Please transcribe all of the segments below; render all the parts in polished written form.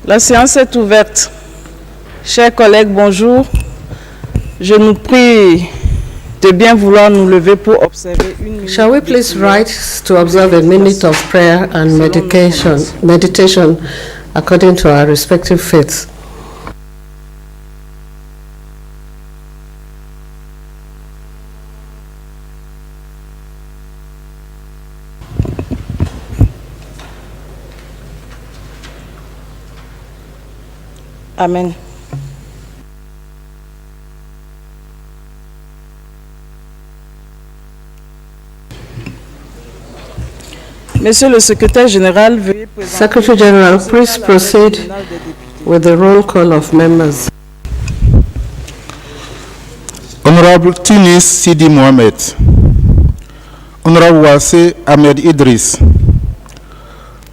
La séance est ouverte. Chers collègues, bonjour. Je nous prie de bien vouloir nous lever pour observer une minute. Shall we please rise to observe a minute of prayer and meditation according to our respective faiths? Amen. Monsieur le secrétaire général, veuillez présenter. Secretary General, please proceed with the roll call of members. Honorable Tunis Sidi Mohamed, Honorable Wassé Ahmed Idriss,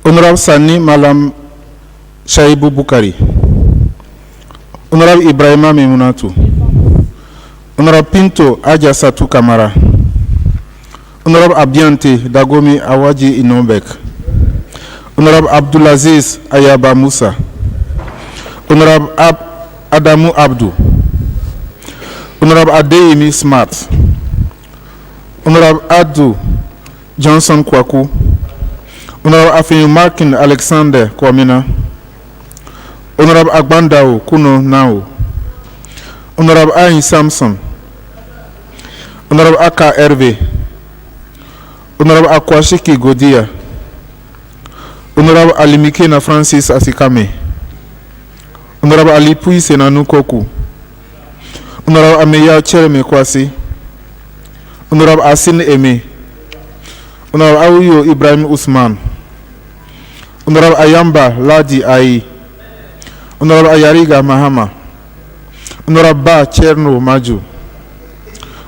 Honorable Sani Malam Shaibou Boukari, Honorable Ibrahima Memunatu, Honorable Pinto Adja Satou Kamara, Honorable Abiante Dagomi Awaji Inombek, Honorable Abdulaziz Ayaba Moussa, Honorable Adamu Abdou, Honorable Adeyemi Smart, Honorable Adu Johnson Kwaku, Honorable Afeni Markin Alexander Kwamina, Honorable Agbandao Kuno Nao, Honorable Ayin Samson, Honorable Aka Hervé, Honorable Akwashiki Godia, Honorable Alimikena Francis Asikame, Honorable Alipui Senanu Koku, Honorable Ameya Chereme Kwasi, Honorable Asin Eme, Honorable Awuyo Ibrahim Usman, Honorable Ayamba Ladi Ai, Honorable Ayariga Mahama, Honorable Ba Cherno Maju,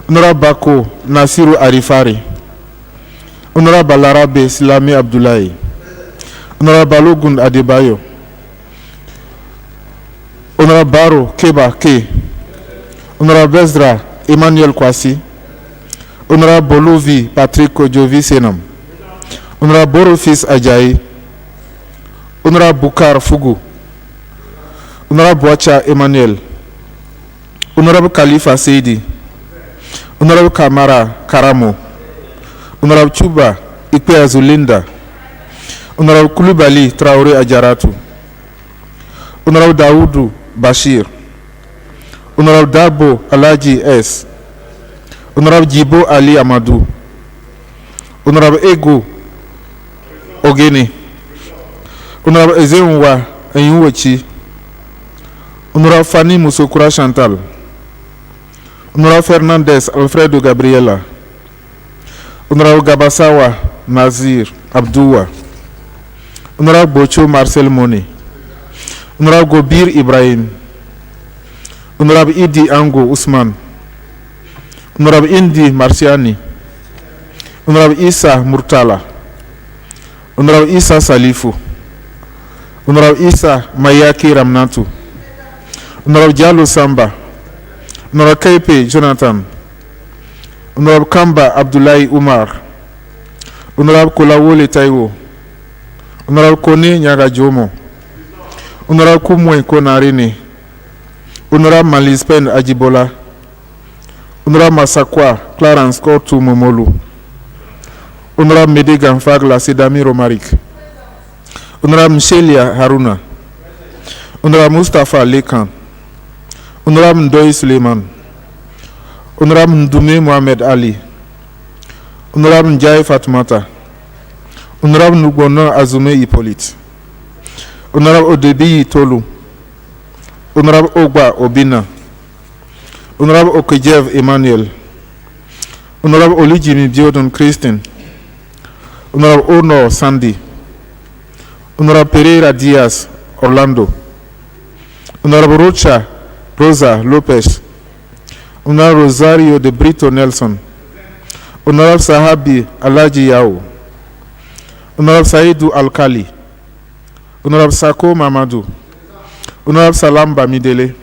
Honorable Bako Nasiru Arifari, Honorable Balarabe Silami Abdullahi, Honorable Balogun Adebayo, Honorable Baro Keba K, Honorable Bezra Emmanuel Kwasi, Honorable Bolovi Patrick Kojovi Senam, Honorable Borofis Ajayi, Honorable Bukar Fugu, Honorable Boacha Emmanuel, Honorable Khalifa Seidi, Honorable Kamara Karamo, Honorable Chuba Ikpe Azulinda, Honorable Kulubali Traore Ajaratu, Honorable Daudu Bashir, Honorable Dabo Alaji S, Honorable Jibo Ali Amadou, Honorable Ego Ogene, Honorable Ezeunwa Enyuwechi, Honorable Fanny Musokura Chantal, Honorable Fernandez Alfredo Gabriela, Honorable Gabasawa Nazir Abdouwa, Honorable Bocho Marcel Mone, Honorable Gobir Ibrahim, Honorable Idi Ango Usman, Honorable Indi Marciani, Honorable Isa Murtala, Honorable Isa Salifu, Honorable Isa Mayaki Ramnatu, Honorable Diallo Samba, Honorable Kaipe Jonathan, Honorable Kamba Abdoulaye Umar, Honorable Kolawole Taiwo, Honorable Kone Nyaga Jomo, Honorable Kumwe Konarine, Honorable Malispen Ajibola, Honorable Masakwa Clarence Kortu Momolu, Honorable Medegan Fagla Sedami Romarik, Honorable Michelia Haruna, Honorable Mustafa Lekan, Honorable Ndoye Suleiman, Honorable Ndume Mohamed Ali, Honorable Ndiaye Fatmata, Honorable Nugono Azume Hippolyte, Honorable Odebi Tolu, Honorable Ogba Obina, Honorable Okejev Emmanuel, Honorable Olijimi Biodun Christine, Honorable Honor Sandy, Honorable Pereira Diaz Orlando, Honorable Rocha Rosa Lopez, Honorable Rosario de Brito Nelson, Honorable Sahabi Alaji Yao, Honorable Saidu Alkali, Honorable Sako Mamadou, Honorable Salamba Midele,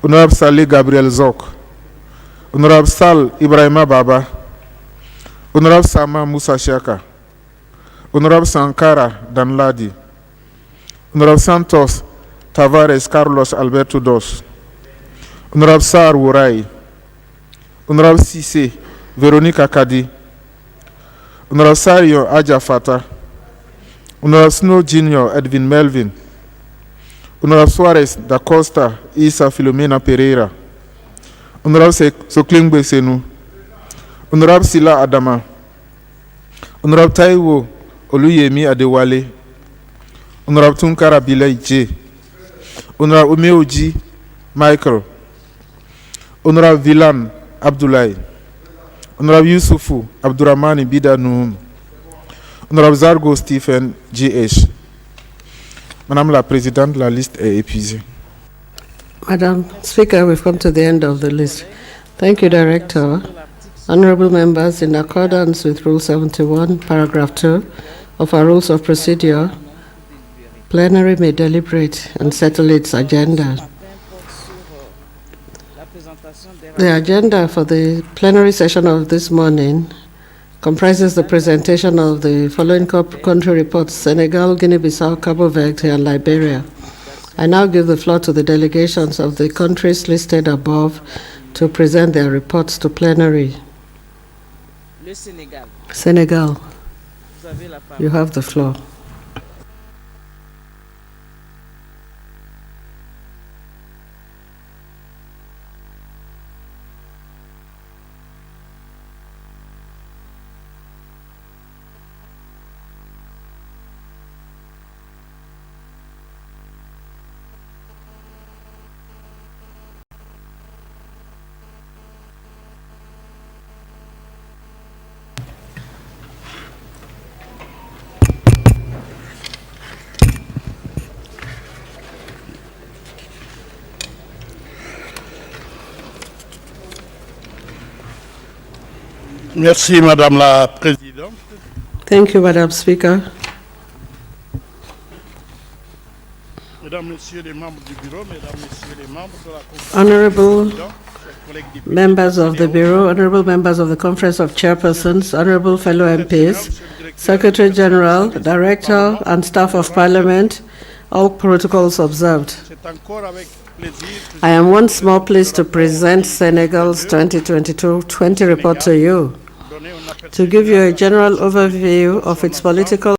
Honorable Saleh Gabriel Zok, Honorable Sal Ibrahima Baba, Honorable Sama Musa Shaka, Honorable Sankara Danladi, Honorable Santos Tavares Carlos Alberto Dos, Honorable Sar Wurai, Honorable Sisse Véronique Akadi, Honorable Sario Aja Fata, Honorable Snow Jr. Edwin Melvin, Honorable Suarez da Costa Isa Filomena Pereira, Honorable Soklingbe Senu, Honorable Sila Adama, Honorable Taiwo Oluyemi Adewale, Honorable Tunkara Bilei J, Honorable Umeoji Michael, Honorable Vilan Abdoulaye, Honorable Yusufu Abdurrahmani Bida Nuhum, Honorable Zargo Stephen G.H. Madame la Présidente, la liste est épuisée. Madam Speaker, we've come to the end of the list. Thank you, Director. Honorable members, in accordance with Rule 71, Paragraph 2 of our Rules of Procedure, Plenary may deliberate and settle its agenda. The agenda for the plenary session of this morning comprises the presentation of the following country reports: Senegal, Guinea Bissau, Cabo Verde, and Liberia. I now give the floor to the delegations of the countries listed above to present their reports to plenary. Le Sénégal. Senegal, Vous avez la parole. you have the floor. Merci, Madame la Présidente. Thank you, Madam Speaker. Mesdames, Messieurs les membres du Bureau, Mesdames, Messieurs les membres de la Conférence Honorable des présidents, chers collègues députés, members of the Bureau, honorable members of the Conference of Chairpersons, honorable fellow MPs, Secretary General, Director, and staff of Parliament, all protocols observed. c'est encore avec plaisir que I am once more pleased to present Senegal's 2022-20 report to you. je donner un aperçu To give you a general overview of its political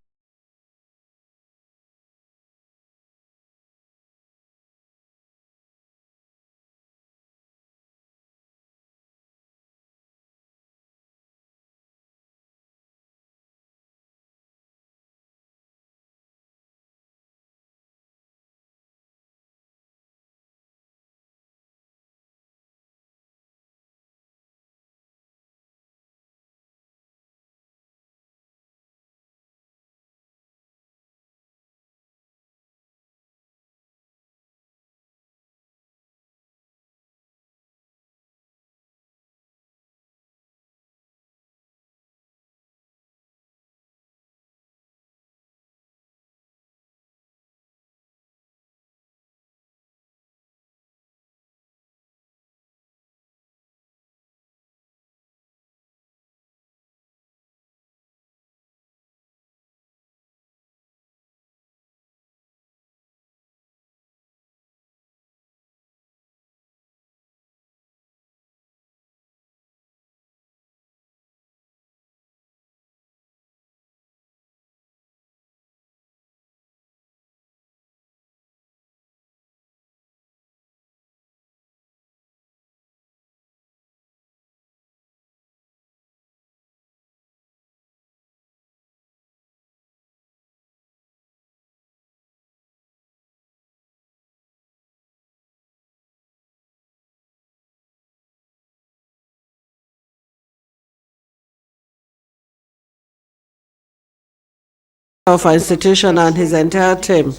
of our institution and his entire team.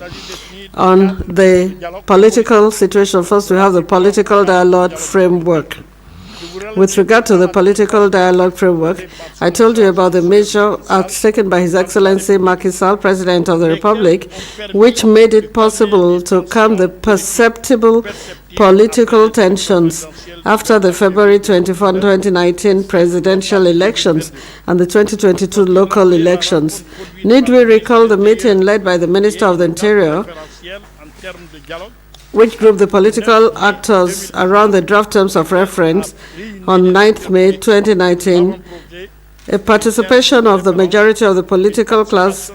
On the political situation, first we have the political dialogue framework. With regard to the political dialogue framework, I told you about the measure taken by His Excellency Macky Sall, President of the Republic, which made it possible to calm the perceptible political tensions after the February 24, 2019 presidential elections and the 2022 local elections. Need we recall the meeting led by the Minister of the Interior, which grouped the political actors around the draft terms of reference on 9th May 2019. A participation of the majority of the political class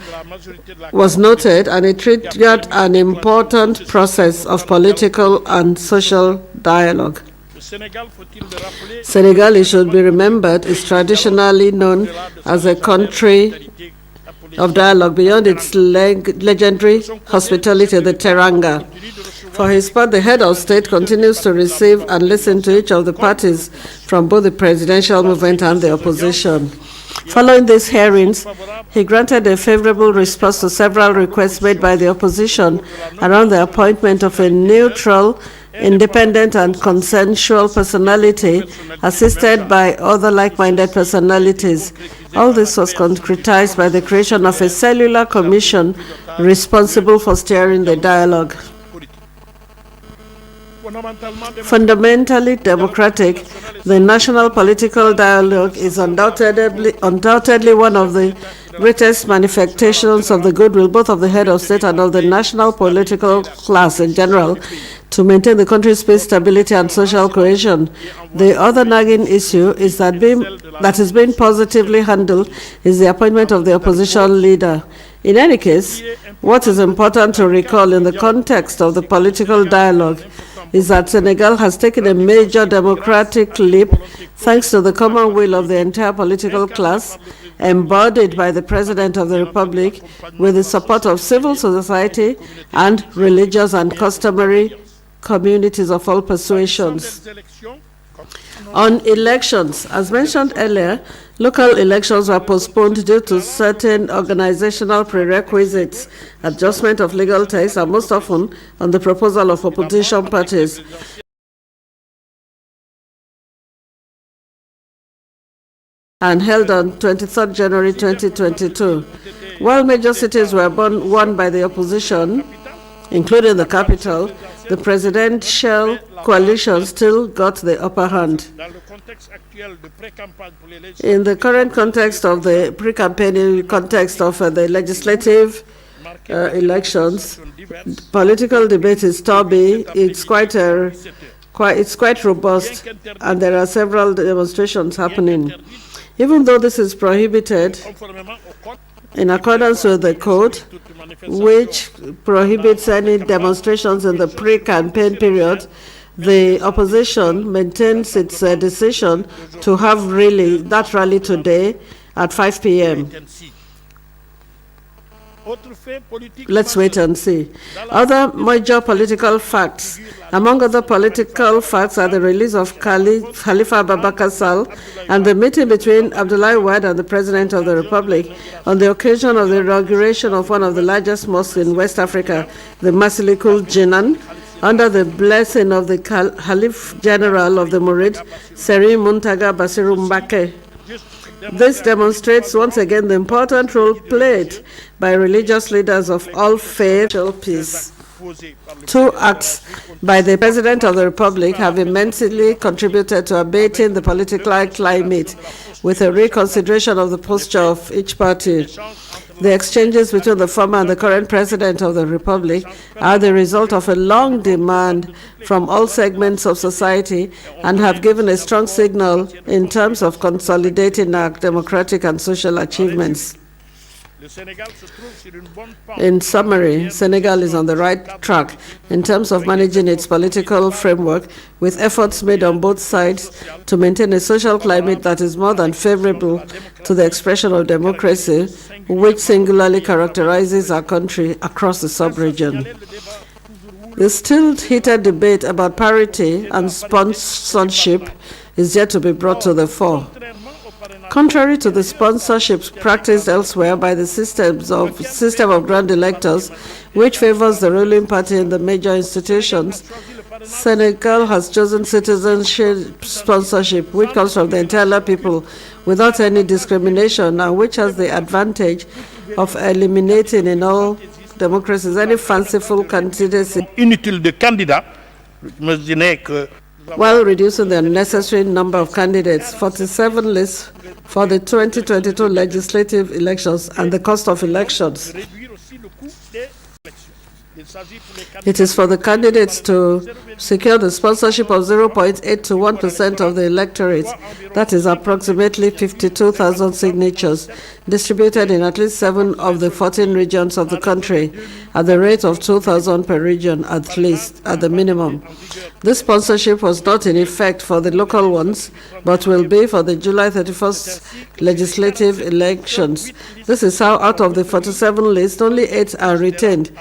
was noted, and it triggered an important process of political and social dialogue. Senegal, it should be remembered, is traditionally known as a country of dialogue beyond its legendary hospitality, the Teranga. For his part, the head of state continues to receive and listen to each of the parties from both the presidential movement and the opposition. Following these hearings, he granted a favorable response to several requests made by the opposition around the appointment of a neutral, independent and consensual personality assisted by other like-minded personalities. All this was concretized by the creation of a cellular commission responsible for steering the dialogue. Fundamentally democratic, the national political dialogue is undoubtedly one of the greatest manifestations of the goodwill both of the head of state and of the national political class in general to maintain the country's peace, stability, and social cohesion. The other nagging issue is that is being positively handled is the appointment of the opposition leader. In any case, what is important to recall in the context of the political dialogue is that Senegal has taken a major democratic leap thanks to the common will of the entire political class, embodied by the President of the Republic, with the support of civil society and religious and customary communities of all persuasions. On elections, as mentioned earlier, local elections were postponed due to certain organizational prerequisites, adjustment of legal text, and most often on the proposal of opposition parties. And held on 23rd January 2022. While major cities were won by the opposition, including the capital, the presidential coalition still got the upper hand. In the current context of the pre-campaign context of the legislative elections, political debate is stubby. It's quite robust, and there are several demonstrations happening. Even though this is prohibited in accordance with the code, which prohibits any demonstrations in the pre-campaign period, the opposition maintains its decision to have that rally today at 5 p.m. Let's wait and see. Other major political facts. Among other political facts are the release of Khalifa Abubakar Sall and the meeting between Abdoulaye Wade and the President of the Republic on the occasion of the inauguration of one of the largest mosques in West Africa, the Masilikul Jinan, under the blessing of the Khalif General of the Murid, Seri Muntaga Basiru Mbake. This demonstrates once again the important role played by religious leaders of all faiths in peace. Two acts by the President of the Republic have immensely contributed to abating the political climate with a reconsideration of the posture of each party. The exchanges between the former and the current President of the Republic are the result of a long demand from all segments of society and have given a strong signal in terms of consolidating our democratic and social achievements. In summary, Senegal is on the right track in terms of managing its political framework, with efforts made on both sides to maintain a social climate that is more than favorable to the expression of democracy, which singularly characterizes our country across the sub-region. The still heated debate about parity and sponsorship is yet to be brought to the fore. Contrary to the sponsorships practiced elsewhere by the system of grand electors, which favors the ruling party in the major institutions, Senegal has chosen citizenship sponsorship, which comes from the entire people without any discrimination, and which has the advantage of eliminating in all democracies any fanciful candidacy, Inutile de candidats. while reducing the unnecessary number of candidates. 47 lists for the 2022 legislative elections and the cost of elections. It is for the candidates to secure the sponsorship of 0.8 to 1% of the electorate, that is approximately 52,000 signatures, distributed in at least 7 of the 14 regions of the country, at the rate of 2,000 per region at least, at the minimum. This sponsorship was not in effect for the local ones, but will be for the July 31st legislative elections. This is how, out of the 47 lists, only 8 are retained,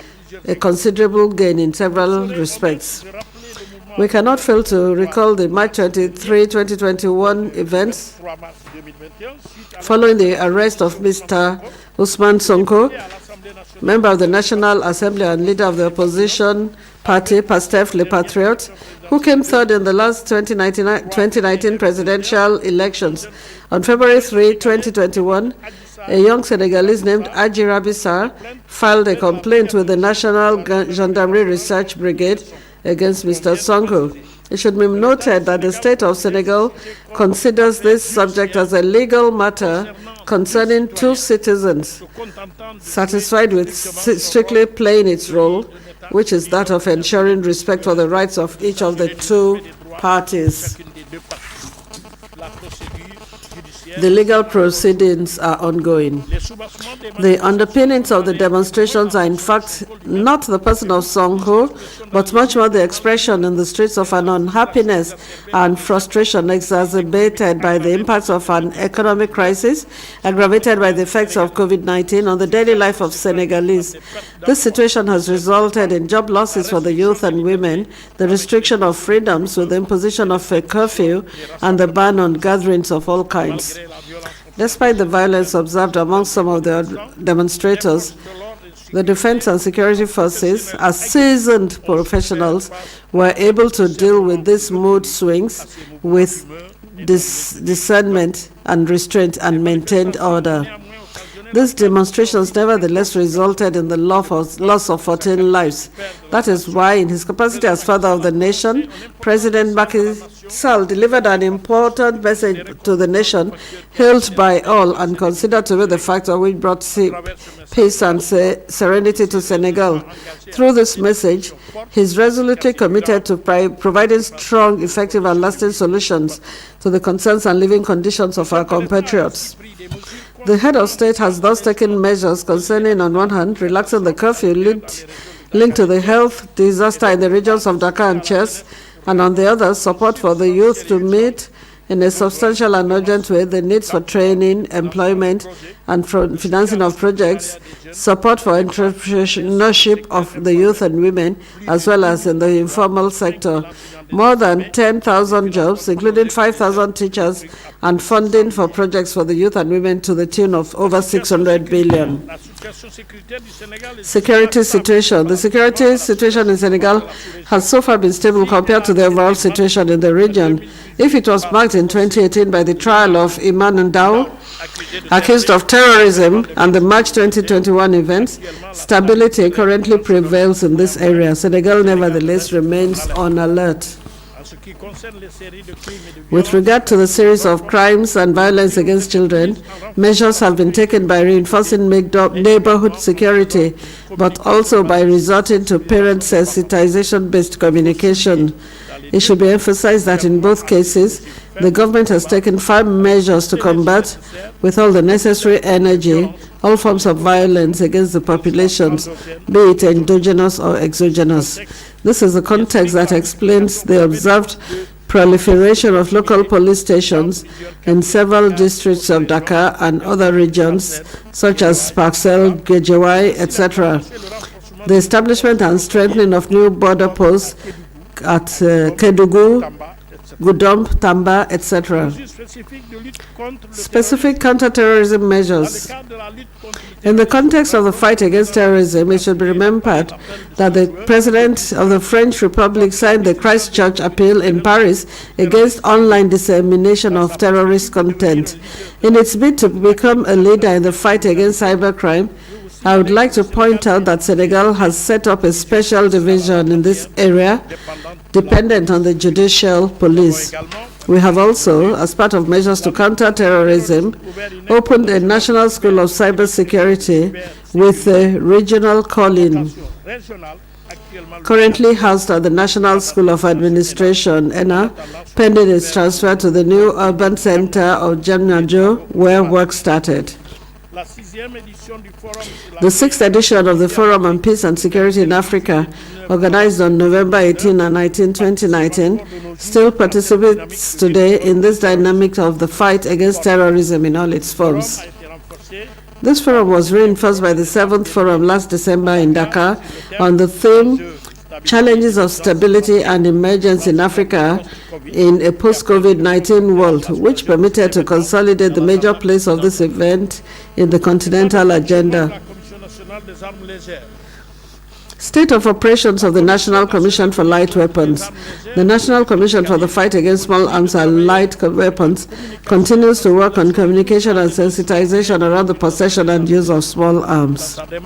a considerable gain in several respects. We cannot fail to recall the March 23, 2021 events following the arrest of Mr. Ousmane Sonko, member of the National Assembly and leader of the opposition party, PASTEF, Le Patriote, who came third in the last 2019 presidential elections. On February 3, 2021, a young Senegalese named Guinea Bissau filed a complaint with the National Gendarmerie Research Brigade against Mr. Sonko. It should be noted that the state of Senegal considers this subject as a legal matter concerning 2 citizens, satisfied with strictly playing its role, which is that of ensuring respect for the rights of each of the 2 parties. The legal proceedings are ongoing. The underpinnings of the demonstrations are in fact not the person of Sonko, but much more the expression in the streets of an unhappiness and frustration exacerbated by the impacts of an economic crisis, aggravated by the effects of COVID-19 on the daily life of Senegalese. This situation has resulted in job losses for the youth and women, the restriction of freedoms with the imposition of a curfew, and the ban on gatherings of all kinds. Despite the violence observed among some of the demonstrators, the defense and security forces, as seasoned professionals, were able to deal with these mood swings with discernment and restraint and maintained order. These demonstrations nevertheless resulted in the loss of 14 lives. That is why, in his capacity as father of the nation, President Macky Sall delivered an important message to the nation, hailed by all and considered to be the factor which brought peace and serenity to Senegal. Through this message, he is resolutely committed to providing strong, effective, and lasting solutions to the concerns and living conditions of our compatriots. The head of state has thus taken measures concerning, on one hand, relaxing the curfew linked to the health disaster in the regions of Dakar and Chess, and on the other, support for the youth to meet in a substantial and urgent way the needs for training, employment, and financing of projects, support for entrepreneurship of the youth and women, as well as in the informal sector. More than 10,000 jobs, including 5,000 teachers, and funding for projects for the youth and women to the tune of over 600 billion. Security situation. The security situation in Senegal has so far been stable compared to the overall situation in the region. If it was marked in 2018 by the trial of Imam Ndao, accused of terrorism, and the March 2021 events, stability currently prevails in this area. Senegal nevertheless remains on alert. With regard to the series of crimes and violence against children, measures have been taken by reinforcing neighborhood security, but also by resorting to parent sensitization-based communication. It should be emphasized that in both cases, the government has taken firm measures to combat, with all the necessary energy, all forms of violence against the populations, be it endogenous or exogenous. This is the context that explains the observed proliferation of local police stations in several districts of Dakar and other regions, such as Parcel, Guédiawaye, etc. The establishment and strengthening of new border posts at Kédougou, Gudom, Tamba, etc. mesures spécifiques de lutte contre le Specific counterterrorism measures. cadre de la lutte contre In the context of the fight against terrorism, it should be remembered that the President of the French Republic signed the Christchurch Appeal in Paris against online dissemination of terrorist content. In its bid to become a leader in the fight against cybercrime, I would like to point out that Senegal has set up a special division in this area dependent on the judicial police. We have also, as part of measures to counter terrorism, opened a national school of cybersecurity with a regional calling, régionale actuellement currently housed at the National School of Administration, ENA, pending its transfer to the new urban center of Jamnajo, where work started. la 6e édition du forum sur la The 6th edition of the Forum on Peace and Security in Africa, organized on November 18 and 19, 2019, still participates today in this dynamic of the fight against terrorism in all its forms. a été renforcée This forum was reinforced by the 7th Forum last December in Dakar on the theme Challenges of Stability and Emergence in Africa in a Post-COVID-19 World, which permitted to consolidate the major place of this event in the continental agenda. la Commission nationale des armes légères. State of operations of the National Commission for Light Weapons. The National Commission for the Fight Against Small Arms and Light Weapons continues to work on communication and sensitization around the possession and use of small arms. Sa démarche